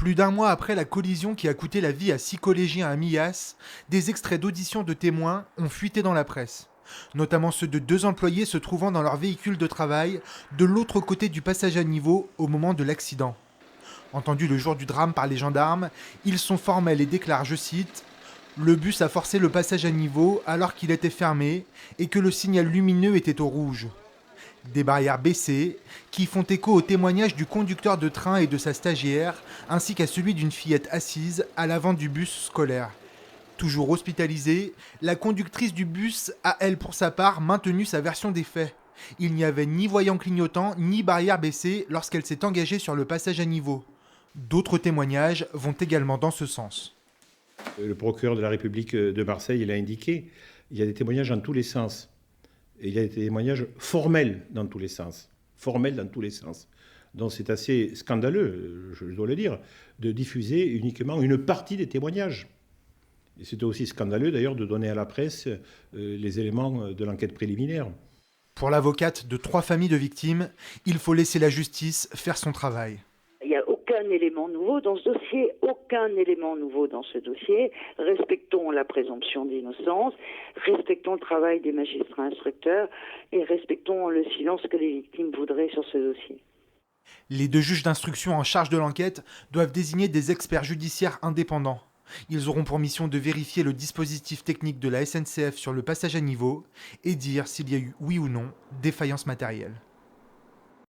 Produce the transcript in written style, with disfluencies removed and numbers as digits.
Plus d'un mois après la collision qui a coûté la vie à 6 collégiens à Millas, des extraits d'auditions de témoins ont fuité dans la presse. Notamment ceux de 2 employés se trouvant dans leur véhicule de travail de l'autre côté du passage à niveau au moment de l'accident. Entendus le jour du drame par les gendarmes, ils sont formels et déclarent, je cite, le bus a forcé le passage à niveau alors qu'il était fermé et que le signal lumineux était au rouge. Des barrières baissées qui font écho au témoignage du conducteur de train et de sa stagiaire, ainsi qu'à celui d'une fillette assise à l'avant du bus scolaire. Toujours hospitalisée, la conductrice du bus a, elle, pour sa part, maintenu sa version des faits. Il n'y avait ni voyant clignotant ni barrière baissée lorsqu'elle s'est engagée sur le passage à niveau. D'autres témoignages vont également dans ce sens. Le procureur de la République de Marseille l'a indiqué, il y a des témoignages dans tous les sens. Et il y a des témoignages formels dans tous les sens. Formels dans tous les sens. Donc c'est assez scandaleux, je dois le dire, de diffuser uniquement une partie des témoignages. Et c'est aussi scandaleux d'ailleurs de donner à la presse les éléments de l'enquête préliminaire. Pour l'avocate de 3 familles de victimes, il faut laisser la justice faire son travail. Il n'y a aucun élément nouveau dans ce dossier, aucun élément nouveau dans ce dossier. Respectons la présomption d'innocence, respectons le travail des magistrats instructeurs et respectons le silence que les victimes voudraient sur ce dossier. Les 2 juges d'instruction en charge de l'enquête doivent désigner des experts judiciaires indépendants. Ils auront pour mission de vérifier le dispositif technique de la SNCF sur le passage à niveau et dire s'il y a eu, oui ou non, défaillance matérielle.